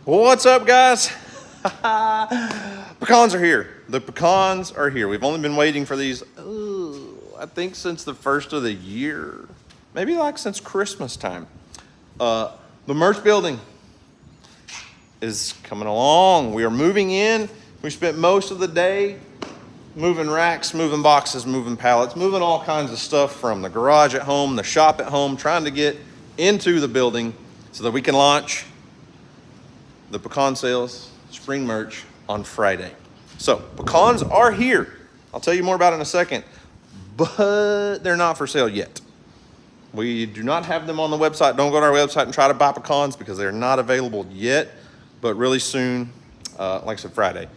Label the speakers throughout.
Speaker 1: What's up, guys? Pecans are here. The pecans are here. We've only been waiting for these, I think since the first of the year. Maybe like since Christmas time. The merch building is coming along. We are moving in. We spent most of the day moving racks, moving boxes, moving pallets, moving all kinds of stuff from the garage at home, the shop at home, trying to get into the building so that we can launch the pecan sales, spring merch on Friday. So pecans are here. I'll tell you more about it in a second, but they're not for sale yet. We do not have them on the website. Don't go to our website and try to buy pecans because they're not available yet, but really soon, like I said, Friday.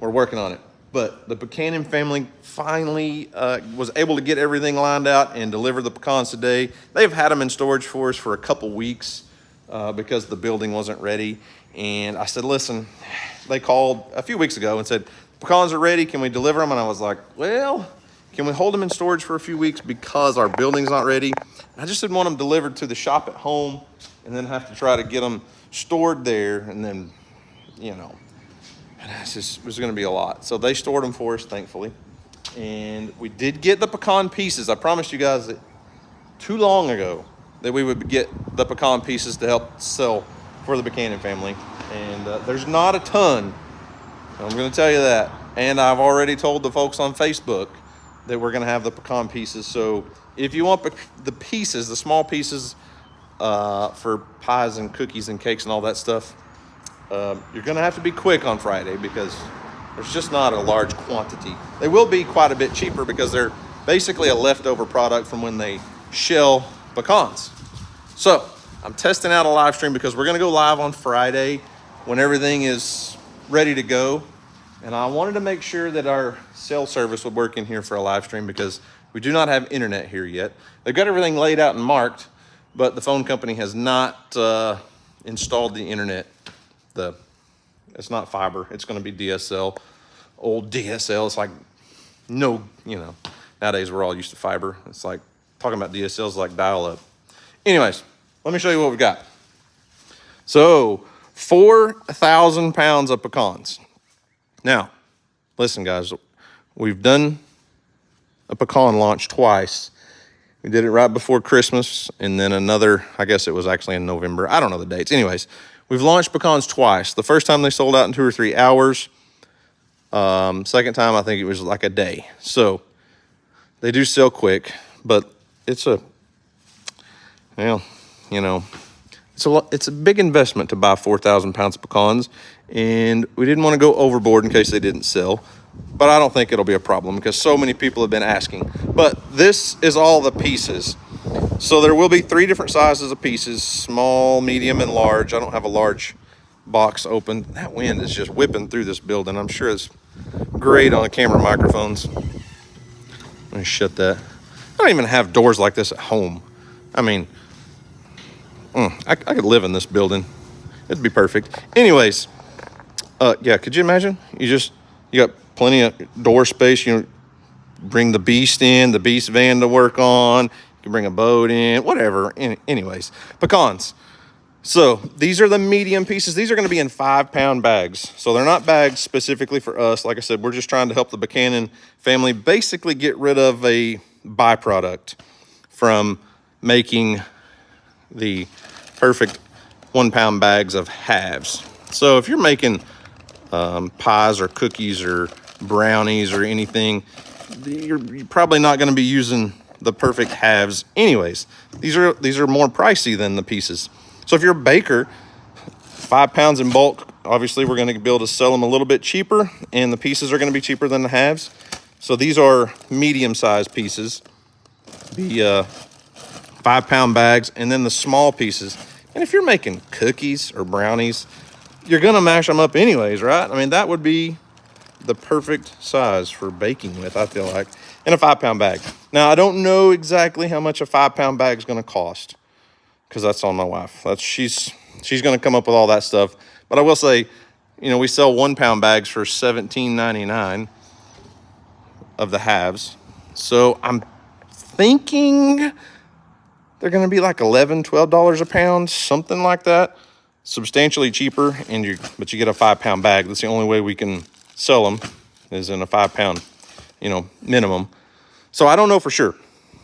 Speaker 1: We're working on it. But the Pecan family finally was able to get everything lined out and deliver the pecans today. They've had them in storage for us for a couple weeks because the building wasn't ready. And I said, listen, they called a few weeks ago and said, pecans are ready, can we deliver them? And I was like, well, can we hold them in storage for a few weeks because our building's not ready? I just didn't want them delivered to the shop at home and then have to try to get them stored there. And then, you know, it was going to be a lot. So they stored them for us, thankfully. And we did get the pecan pieces. I promised you guys that too long ago that we would get the pecan pieces to help sell for the Pecan family. And there's not a ton. I'm going to tell you that. And I've already told the folks on Facebook that we're going to have the pecan pieces. So if you want the pieces, the small pieces for pies and cookies and cakes and all that stuff, you're going to have to be quick on Friday because there's just not a large quantity. They will be quite a bit cheaper because they're basically a leftover product from when they shell pecans. So I'm testing out a live stream because we're going to go live on Friday when everything is ready to go. And I wanted to make sure that our cell service would work in here for a live stream because we do not have internet here yet. They've got everything laid out and marked, but the phone company has not installed the internet. It's not fiber. It's going to be DSL, old DSL. It's like nowadays we're all used to fiber. It's like talking about DSL is like dial up. Anyways, let me show you what we got. So 4,000 pounds of pecans. Now, listen guys, we've done a pecan launch twice. We did it right before Christmas and then another, I guess it was actually in November. I don't know the dates. Anyways, we've launched pecans twice. The first time they sold out in 2 or 3 hours. Second time, I think it was like a day. So they do sell quick, but it's a big investment to buy 4,000 pounds of pecans, and we didn't want to go overboard in case they didn't sell, but I don't think it'll be a problem because so many people have been asking. But this is all the pieces. So there will be 3 different sizes of pieces, small, medium, and large. I don't have a large box open. That wind is just whipping through this building. I'm sure it's great on the camera microphones. Let me shut that. I don't even have doors like this at home. I mean, I could live in this building. It'd be perfect. Anyways, yeah, could you imagine? You got plenty of door space. You bring the beast in, the beast van to work on. You can bring a boat in, whatever. Anyways, pecans. So these are the medium pieces. These are going to be in 5-pound bags. So they're not bags specifically for us. Like I said, we're just trying to help the Pecan family basically get rid of a byproduct from making the perfect 1-pound bags of halves. So if you're making pies or cookies or brownies or anything, you're probably not going to be using the perfect halves anyways. These are more pricey than the pieces. So if you're a baker, 5 pounds in bulk, obviously we're going to be able to sell them a little bit cheaper, and the pieces are going to be cheaper than the halves. So these are medium-sized pieces, the 5-pound bags, and then the small pieces. And if you're making cookies or brownies, you're going to mash them up anyways, right? I mean, that would be the perfect size for baking with, I feel like, in a 5-pound bag. Now, I don't know exactly how much a 5-pound bag is going to cost because that's on my wife. She's going to come up with all that stuff. But I will say, we sell 1-pound bags for $17.99 of the halves. So I'm thinking they're going to be like $11, $12 a pound, something like that. substantially cheaper, but you get a 5-pound bag. That's the only way we can sell them, is in a 5-pound, minimum. So I don't know for sure,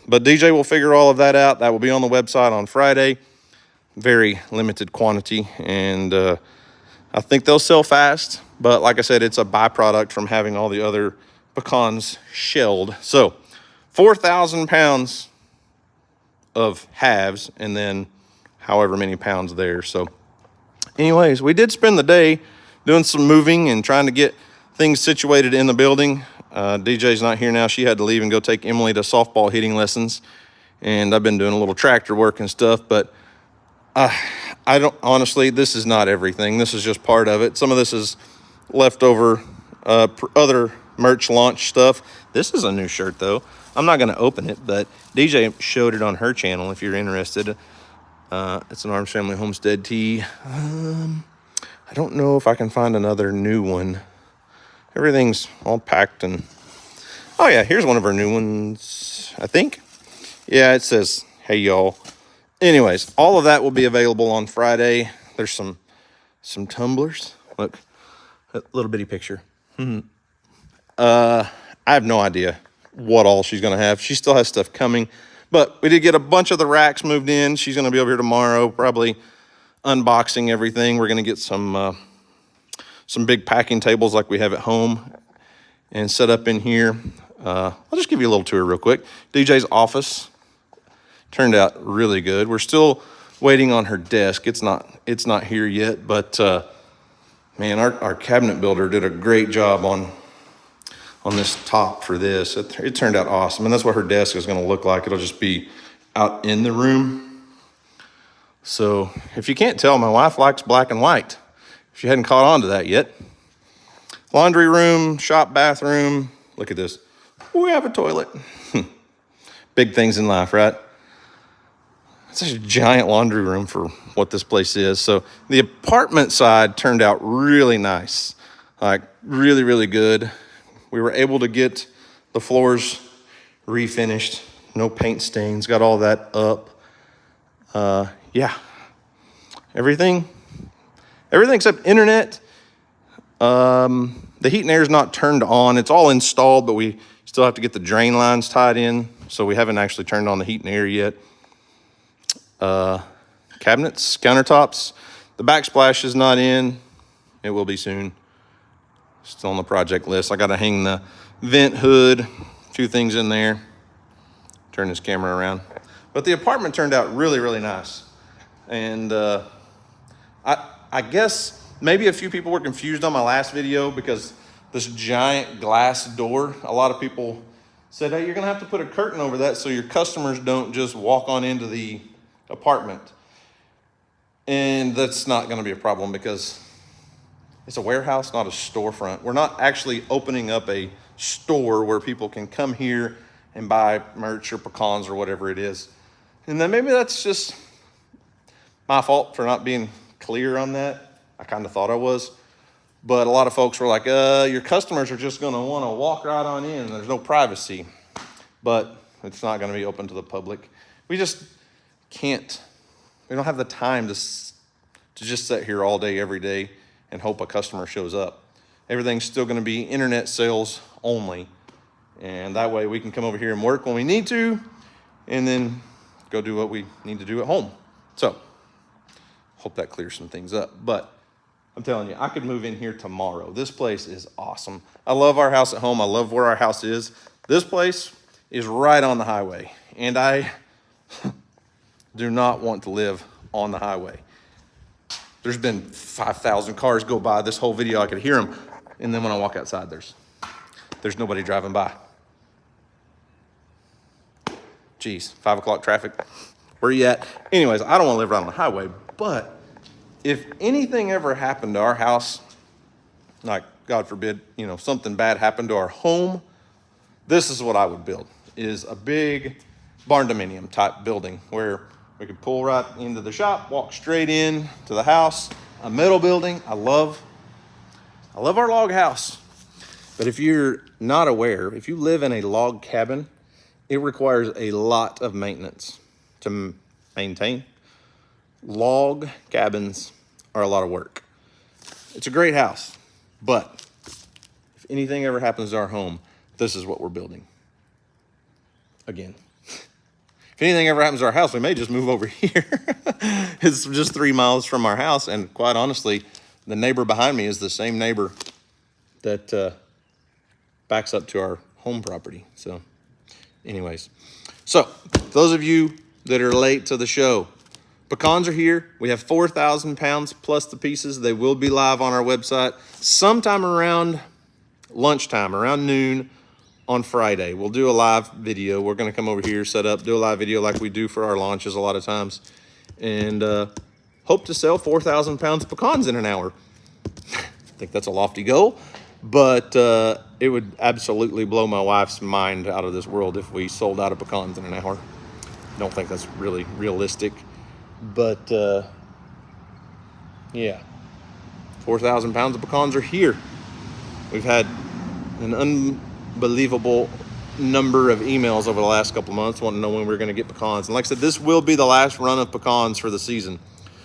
Speaker 1: but DJ will figure all of that out. That will be on the website on Friday. Very limited quantity, and I think they'll sell fast. But like I said, it's a byproduct from having all the other pecans shelled. So 4,000 pounds of halves, and then however many pounds there. So anyways, we did spend the day doing some moving and trying to get things situated in the building. DJ's not here now. She had to leave and go take Emily to softball hitting lessons. And I've been doing a little tractor work and stuff, but I don't, honestly, this is not everything. This is just part of it. Some of this is leftover other merch launch stuff. This is a new shirt though. I'm not going to open it, but DJ showed it on her channel if you're interested. It's an Arms Family Homestead tee. I don't know if I can find another new one. Everything's all packed and... Oh yeah, here's one of our new ones, I think. Yeah, it says, hey y'all. Anyways, all of that will be available on Friday. There's some tumblers. Look, a little bitty picture. I have no idea what all she's going to have. She still has stuff coming, but we did get a bunch of the racks moved in. She's going to be over here tomorrow, probably unboxing everything. We're going to get some big packing tables like we have at home and set up in here. I'll just give you a little tour real quick. DJ's office turned out really good. We're still waiting on her desk. It's not here yet, but man, our cabinet builder did a great job on this top for this. It turned out awesome, and that's what her desk is going to look like. It'll just be out in the room. So if you can't tell, my wife likes black and white, if you hadn't caught on to that yet. Laundry room, shop bathroom. Look at this. We have a toilet. Big things in life, right? It's such a giant laundry room for what this place is. So the apartment side turned out really nice, like really, really good. We were able to get the floors refinished, no paint stains, got all that up. Yeah, everything except internet. The heat and air is not turned on. It's all installed, but we still have to get the drain lines tied in. So we haven't actually turned on the heat and air yet. Cabinets, countertops, the backsplash is not in. It will be soon. Still on the project list. I got to hang the vent hood, a few things in there. Turn this camera around. But the apartment turned out really, really nice. And I guess maybe a few people were confused on my last video because this giant glass door, a lot of people said, hey, you're going to have to put a curtain over that so your customers don't just walk on into the apartment. And that's not going to be a problem because it's a warehouse, not a storefront. We're not actually opening up a store where people can come here and buy merch or pecans or whatever it is. And then maybe that's just my fault for not being clear on that. I kind of thought I was. But a lot of folks were like, your customers are just going to want to walk right on in. There's no privacy. But it's not going to be open to the public. We just can't. We don't have the time to just sit here all day, every day, and hope a customer shows up. Everything's still going to be internet sales only. And that way we can come over here and work when we need to, and then go do what we need to do at home. So, hope that clears some things up. But I'm telling you, I could move in here tomorrow. This place is awesome. I love our house at home. I love where our house is. This place is right on the highway, and I do not want to live on the highway. There's been 5,000 cars go by this whole video. I could hear them. And then when I walk outside, there's nobody driving by. Geez, 5 o'clock traffic. Where you at? Anyways, I don't want to live right on the highway, but if anything ever happened to our house, like God forbid, something bad happened to our home, this is what I would build, is a big barn dominium type building where we could pull right into the shop, walk straight in to the house, a metal building. I love our log house. But if you're not aware, if you live in a log cabin, it requires a lot of maintenance to maintain. Log cabins are a lot of work. It's a great house, but if anything ever happens to our home, this is what we're building. Again. If anything ever happens to our house, we may just move over here. It's just 3 miles from our house, and quite honestly, the neighbor behind me is the same neighbor that backs up to our home property. So anyways, so those of you that are late to the show, pecans are here. We have 4,000 pounds plus the pieces. They will be live on our website sometime around lunchtime, around noon on Friday. We'll do a live video. We're going to come over here, set up, do a live video like we do for our launches a lot of times, and hope to sell 4,000 pounds of pecans in an hour. I think that's a lofty goal, but it would absolutely blow my wife's mind out of this world if we sold out of pecans in an hour. Don't think that's really realistic, but yeah, 4,000 pounds of pecans are here. We've had an unbelievable number of emails over the last couple months wanting to know when we're going to get pecans. And like I said, this will be the last run of pecans for the season.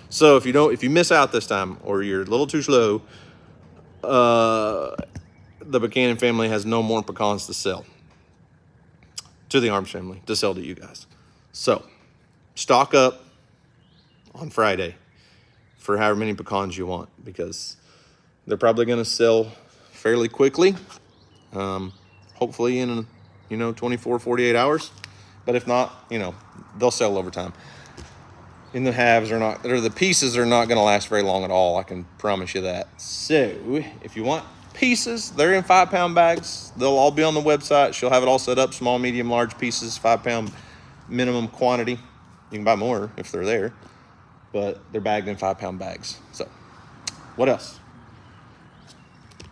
Speaker 1: So if you miss out this time, or you're a little too slow, the Pecan family has no more pecans to sell to the Arms family, to sell to you guys. So stock up on Friday for however many pecans you want, because they're probably going to sell fairly quickly. Hopefully in 24, 48 hours. But if not, they'll sell over time. In the halves the pieces are not going to last very long at all. I can promise you that. So if you want pieces, they're in 5-pound bags. They'll all be on the website. She'll have it all set up, small, medium, large pieces, 5-pound minimum quantity. You can buy more if they're there, but they're bagged in 5-pound bags. So what else?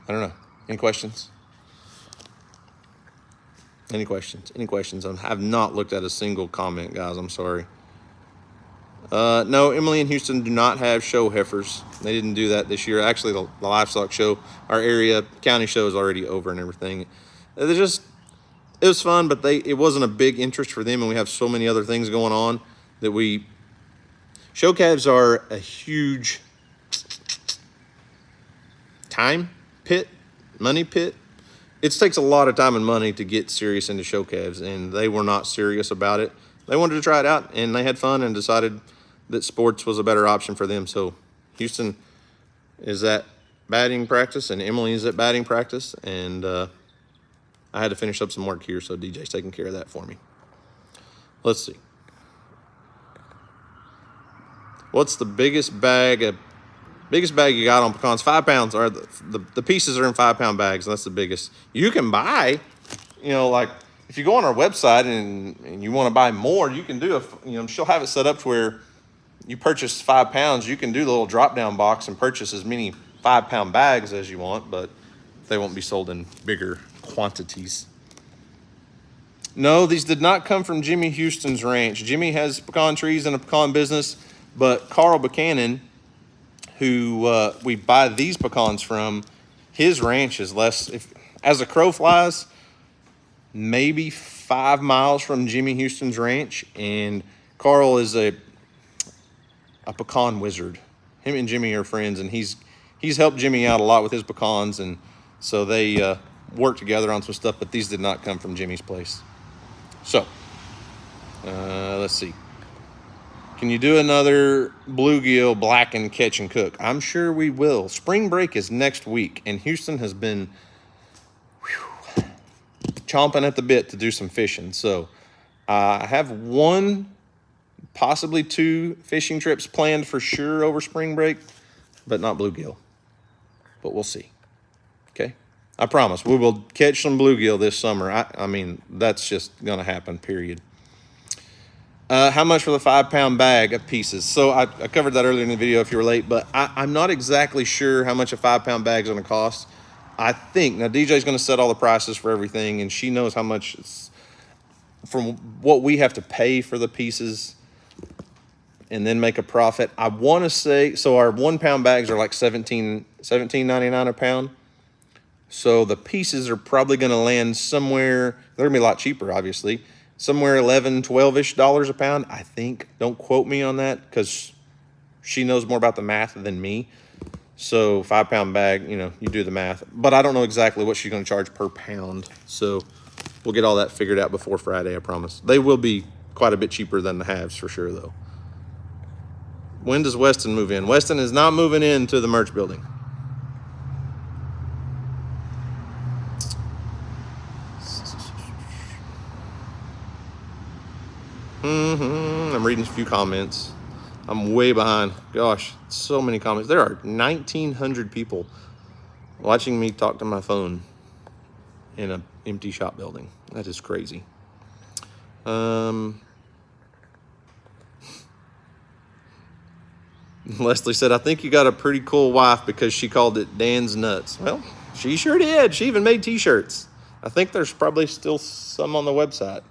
Speaker 1: I don't know. Any questions? Any questions? I have not looked at a single comment, guys. I'm sorry. No, Emily and Houston do not have show heifers. They didn't do that this year. Actually, the livestock show, our area county show, is already over and everything. It was fun, but it wasn't a big interest for them, and we have so many other things going on that show calves are a huge time pit, money pit. It takes a lot of time and money to get serious into show calves, and they were not serious about it. They wanted to try it out, and they had fun and decided that sports was a better option for them. So Houston is at batting practice, and Emily is at batting practice, and I had to finish up some work here, so DJ's taking care of that for me. Let's see. What's the biggest bag you got on pecans? 5 pounds. Or the pieces are in 5-pound bags, and that's the biggest. You can buy, like if you go on our website and you want to buy more, you can do she'll have it set up to where you purchase 5 pounds. You can do the little drop-down box and purchase as many 5-pound bags as you want, but they won't be sold in bigger quantities. No, these did not come from Jimmy Houston's ranch. Jimmy has pecan trees and a pecan business, but Carl Buchanan, who we buy these pecans from, his ranch is as a crow flies, maybe 5 miles from Jimmy Houston's ranch, and Carl is a pecan wizard. Him and Jimmy are friends, and he's helped Jimmy out a lot with his pecans, and so they work together on some stuff, but these did not come from Jimmy's place. So, let's see. Can you do another bluegill black and catch and cook? I'm sure we will. Spring break is next week, and Houston has been chomping at the bit to do some fishing. So I have 1, possibly 2 fishing trips planned for sure over spring break, but not bluegill. But we'll see. Okay? I promise we will catch some bluegill this summer. I mean, that's just going to happen, period. How much for the 5-pound bag of pieces? So I covered that earlier in the video if you were late, but I'm not exactly sure how much a 5-pound bag is going to cost. I think, now DJ's going to set all the prices for everything, and she knows how much it's from what we have to pay for the pieces and then make a profit. I want to say, so our 1-pound bags are like $17.99 a pound. So the pieces are probably going to land somewhere, they're going to be a lot cheaper, obviously, somewhere $11, $12-ish a pound, I think. Don't quote me on that, because she knows more about the math than me. So 5-pound bag, you know, you do the math. But I don't know exactly what she's going to charge per pound. So we'll get all that figured out before Friday, I promise. They will be quite a bit cheaper than the halves for sure, though. When does Weston move in? Weston is not moving into the merch building. I'm reading a few comments. I'm way behind. Gosh, so many comments. There are 1,900 people watching me talk to my phone in an empty shop building. That is crazy. Leslie said, I think you got a pretty cool wife because she called it Dan's Nuts. Well, she sure did. She even made t-shirts. I think there's probably still some on the website.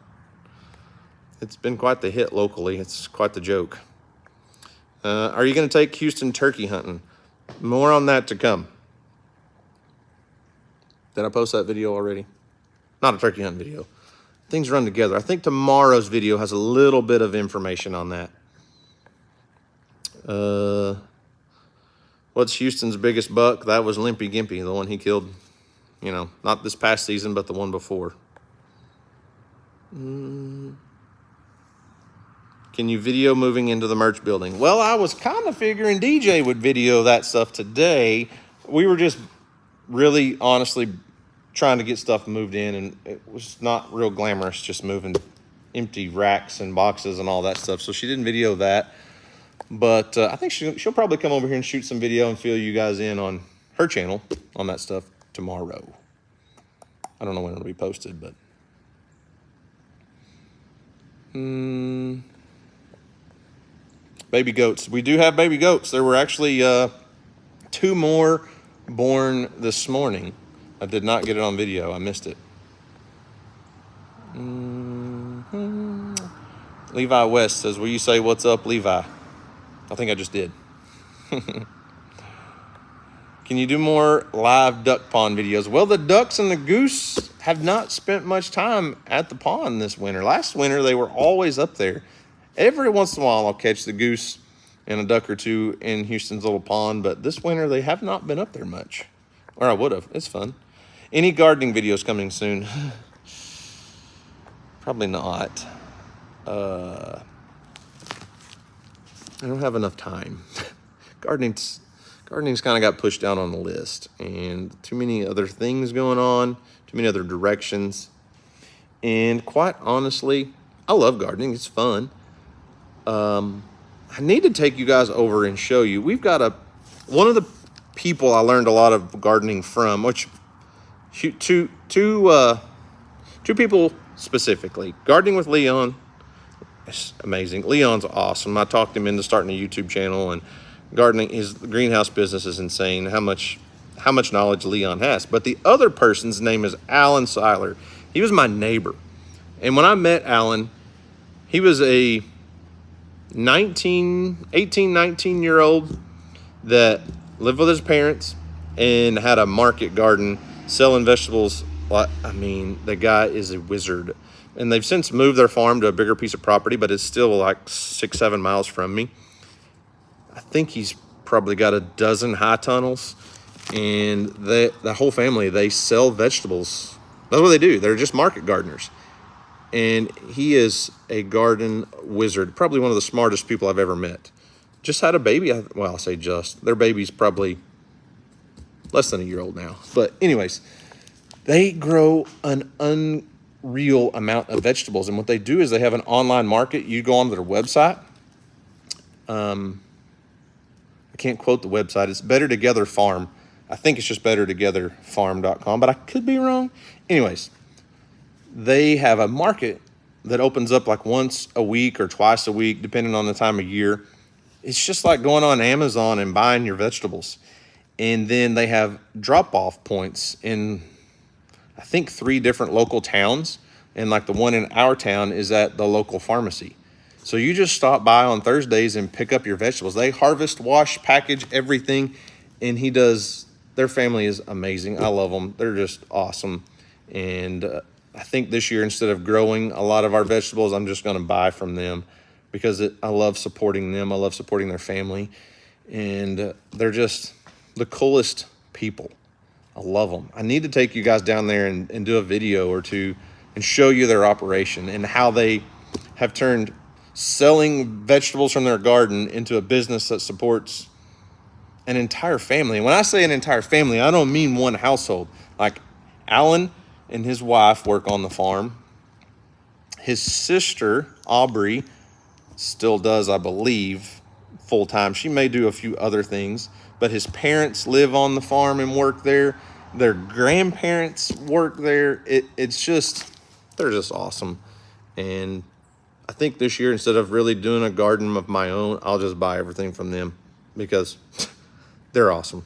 Speaker 1: It's been quite the hit locally. It's quite the joke. Are you going to take Houston turkey hunting? More on that to come. Did I post that video already? Not a turkey hunt video. Things run together. I think tomorrow's video has a little bit of information on that. What's Houston's biggest buck? That was Limpy Gimpy, the one he killed, you know, not this past season, but the one before. Can you video moving into the merch building? Well, I was kind of figuring DJ would video that stuff today. We were just really honestly trying to get stuff moved in, and it was not real glamorous just moving empty racks and boxes and all that stuff. So she didn't video that. But I think she'll probably come over here and shoot some video and fill you guys in on her channel on that stuff tomorrow. I don't know when it'll be posted, but... Baby goats. We do have baby goats. There were actually 2 more born this morning. I did not get it on video. I missed it. Levi West says, will you say what's up, Levi? I think I just did. Can you do more live duck pond videos? Well, the ducks and the goose have not spent much time at the pond this winter. Last winter, they were always up there. Every once in a while, I'll catch the goose and a duck or two in Houston's little pond, but this winter, they have not been up there much. Or I would have. It's fun. Any gardening videos coming soon? Probably not. I don't have enough time. Gardening's kind of got pushed down on the list, and too many other things going on, too many other directions. And quite honestly, I love gardening. It's fun. I need to take you guys over and show you. We've got one of the people I learned a lot of gardening from, which two people specifically. Gardening with Leon. It's amazing. Leon's awesome. I talked him into starting a YouTube channel, and gardening, his greenhouse business is insane. How much knowledge Leon has. But the other person's name is Alan Seiler. He was my neighbor. And when I met Alan, he was a 18, 19-year-old that lived with his parents and had a market garden selling vegetables. I mean, the guy is a wizard. And they've since moved their farm to a bigger piece of property, but it's still like 6-7 miles from me. I think he's probably got a dozen high tunnels, and the whole family, they sell vegetables. That's what they do. They're just market gardeners. And he is a garden wizard, probably one of the smartest people I've ever met. Just had a baby. Well, I'll say just. Their baby's probably less than a year old now. But anyways, they grow an unreal amount of vegetables. And what they do is they have an online market. You go onto their website. I can't quote the website. It's Better Together Farm. I think it's just bettertogetherfarm.com, but I could be wrong. Anyways, they have a market that opens up like once a week or twice a week, depending on the time of year. It's just like going on Amazon and buying your vegetables. And then they have drop-off points in, I think, 3 different local towns. And like the one in our town is at the local pharmacy. So you just stop by on Thursdays and pick up your vegetables. They harvest, wash, package, everything. And their family is amazing. I love them. They're just awesome. And I think this year, instead of growing a lot of our vegetables, I'm just going to buy from them because I love supporting them. I love supporting their family. And they're just the coolest people. I love them. I need to take you guys down there and do a video or two and show you their operation and how they have turned selling vegetables from their garden into a business that supports an entire family. And when I say an entire family, I don't mean one household. Like Alan and his wife work on the farm. His sister, Aubrey, still does, I believe, full-time. She may do a few other things, but his parents live on the farm and work there. Their grandparents work there. It's just, they're just awesome. And I think this year, instead of really doing a garden of my own, I'll just buy everything from them because they're awesome.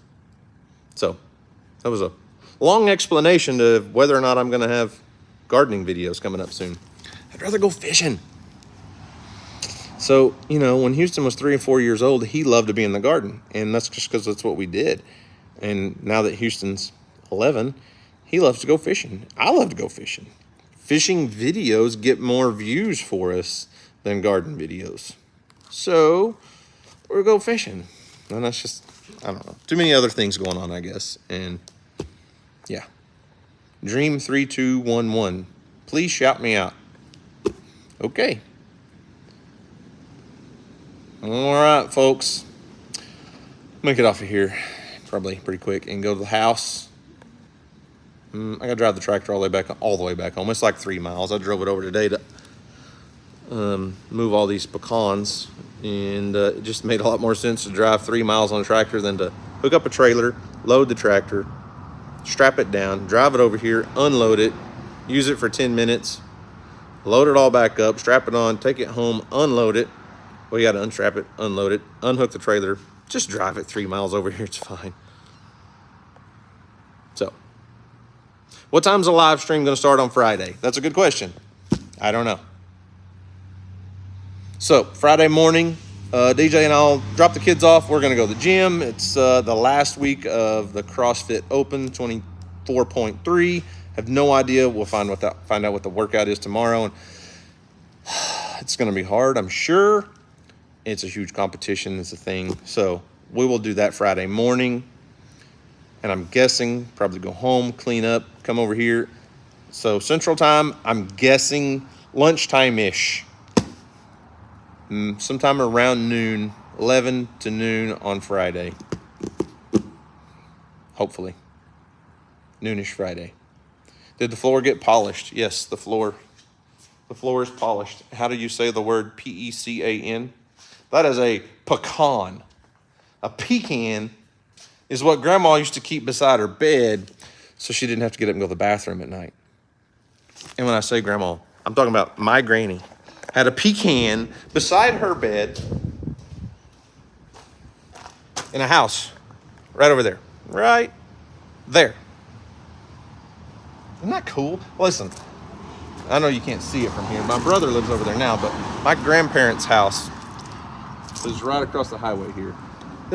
Speaker 1: So that was a long explanation to whether or not I'm going to have gardening videos coming up soon. I'd rather go fishing. So, you know, when Houston was 3 and 4 years old, he loved to be in the garden. And that's just because that's what we did. And now that Houston's 11, he loves to go fishing. I love to go fishing. Fishing videos get more views for us than garden videos. So we'll go fishing. And that's just, I don't know. Too many other things going on, I guess. And yeah. Dream 3211. Please shout me out. Okay. All right, folks. I'm gonna get off of here probably pretty quick and go to the house. I gotta drive the tractor all the way back home. It's like 3 miles. I drove it over today to move all these pecans, and it just made a lot more sense to drive 3 miles on a tractor than to hook up a trailer, load the tractor, strap it down, drive it over here, unload it, use it for 10 minutes, load it all back up, strap it on, take it home, unload it. Well, you got to unstrap it, unload it, unhook the trailer. Just drive it 3 miles over here. It's fine. So, what time's the live stream going to start on Friday? That's a good question. I don't know. So, Friday morning, DJ and I'll drop the kids off. We're going to go to the gym. It's the last week of the CrossFit Open 24.3. Have no idea. We'll find out what the workout is tomorrow. And it's going to be hard, I'm sure. It's a huge competition. It's a thing. So we will do that Friday morning. And I'm guessing probably go home, clean up, come over here. So Central Time, I'm guessing lunchtime-ish. Sometime around noon, 11 to noon on Friday. Hopefully. Noonish Friday. Did the floor get polished? Yes, the floor is polished. How do you say the word P-E-C-A-N? That is a pecan. A pecan is what Grandma used to keep beside her bed so she didn't have to get up and go to the bathroom at night. And when I say Grandma, I'm talking about my granny. Had a pecan beside her bed in a house right over there. Right there. Isn't that cool? Listen, I know you can't see it from here. My brother lives over there now, but my grandparents' house is right across the highway here.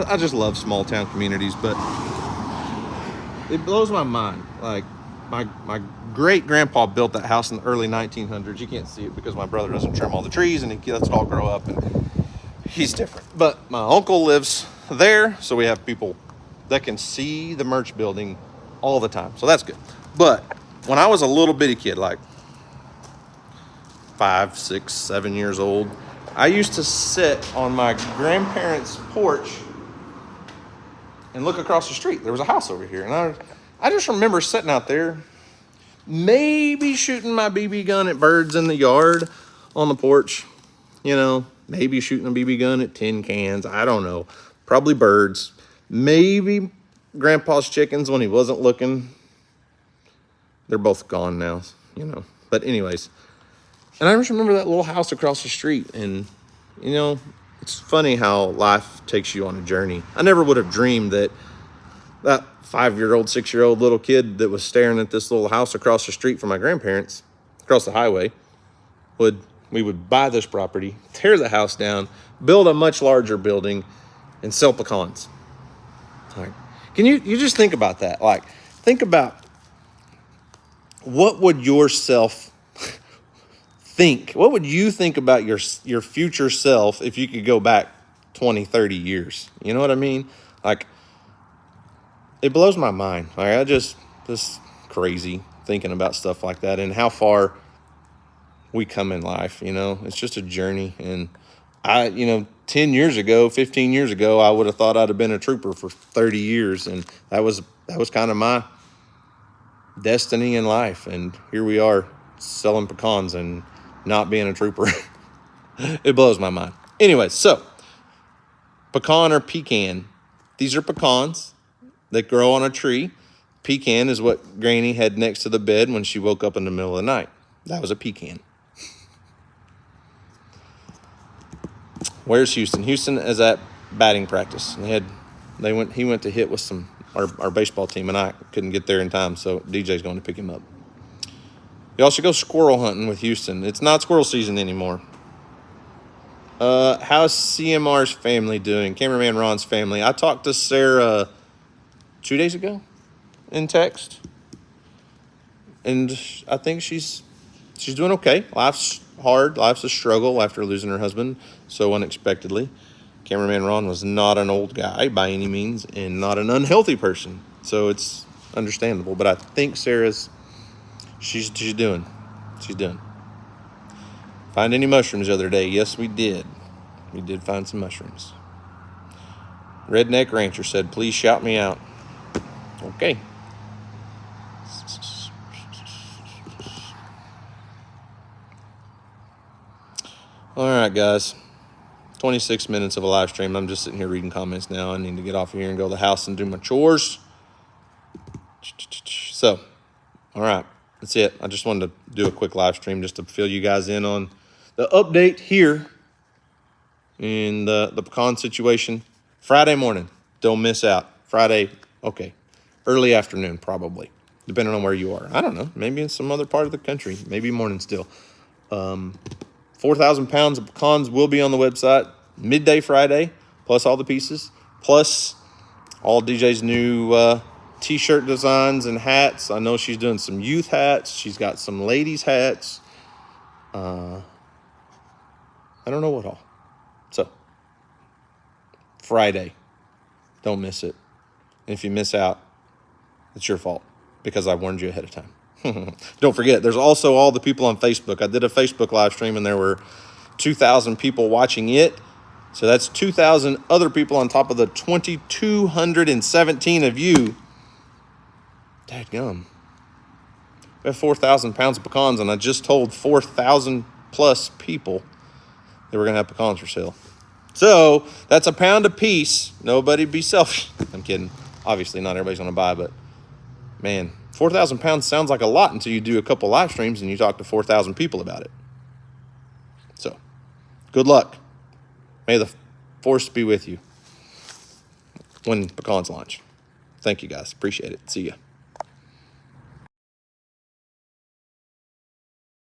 Speaker 1: I just love small town communities, but it blows my mind. Like, my great grandpa built that house in the early 1900s. You can't see it because my brother doesn't trim all the trees and he lets it all grow up, and he's different. But my uncle lives there, so we have people that can see the merch building all the time. So that's good. But when I was a little bitty kid, like 5, 6, 7 years old, I used to sit on my grandparents' porch and look across the street. There was a house over here. And I just remember sitting out there, maybe shooting my BB gun at birds in the yard on the porch. You know, maybe shooting a BB gun at tin cans. I don't know. Probably birds. Maybe Grandpa's chickens when he wasn't looking. They're both gone now, you know. But anyways. And I just remember that little house across the street. And, you know, it's funny how life takes you on a journey. I never would have dreamed that 5-year-old, 6-year-old little kid that was staring at this little house across the street from my grandparents, across the highway, we would buy this property, tear the house down, build a much larger building, and sell pecans. Like, can you just think about that? Like, think about what would yourself What would you think about your future self if you could go back 20, 30 years? You know what I mean? Like, it blows my mind. Like, just crazy thinking about stuff like that and how far we come in life. It's just a journey. And 10 years ago, 15 years ago, I would have thought I'd have been a trooper for 30 years. And that was kind of my destiny in life. And here we are selling pecans and not being a trooper. It blows my mind. Anyway, so pecan or pecan. These are pecans that grow on a tree. Pecan is what Granny had next to the bed when she woke up in the middle of the night. That was a pecan. Where's Houston? Houston is at batting practice. He went to hit with our baseball team, and I couldn't get there in time, so DJ's going to pick him up. Y'all should go squirrel hunting with Houston. It's not squirrel season anymore. How's CMR's family doing? Cameraman Ron's family. I talked to Sarah 2 days ago in text, and I think she's doing okay. Life's hard. Life's a struggle after losing her husband so unexpectedly. Cameraman Ron was not an old guy by any means and not an unhealthy person, so it's understandable. But I think Sarah's she's doing. She's doing. Find any mushrooms the other day? Yes, we did. We did find some mushrooms. Redneck Rancher said, please shout me out. Okay. All right, guys. 26 minutes of a live stream. I'm just sitting here reading comments now. I need to get off of here and go to the house and do my chores. So, all right. That's it. I just wanted to do a quick live stream just to fill you guys in on the update here in the pecan situation. Friday morning. Don't miss out. Friday, okay. Early afternoon, probably, depending on where you are. I don't know. Maybe in some other part of the country. Maybe morning still. 4,000 pounds of pecans will be on the website midday Friday, plus all the pieces, plus all DJ's new T-shirt designs and hats. I know she's doing some youth hats. She's got some ladies' hats. I don't know what all. So, Friday. Don't miss it. And if you miss out, it's your fault because I warned you ahead of time. Don't forget, there's also all the people on Facebook. I did a Facebook live stream, and there were 2,000 people watching it. So that's 2,000 other people on top of the 2,217 of you. Dadgum. We have 4,000 pounds of pecans, and I just told 4,000 plus people that we're going to have pecans for sale. So that's a pound a piece. Nobody be selfish. I'm kidding. Obviously, not everybody's going to buy, but man, 4,000 pounds sounds like a lot until you do a couple live streams and you talk to 4,000 people about it. So, good luck. May the force be with you when pecans launch. Thank you, guys. Appreciate it. See ya.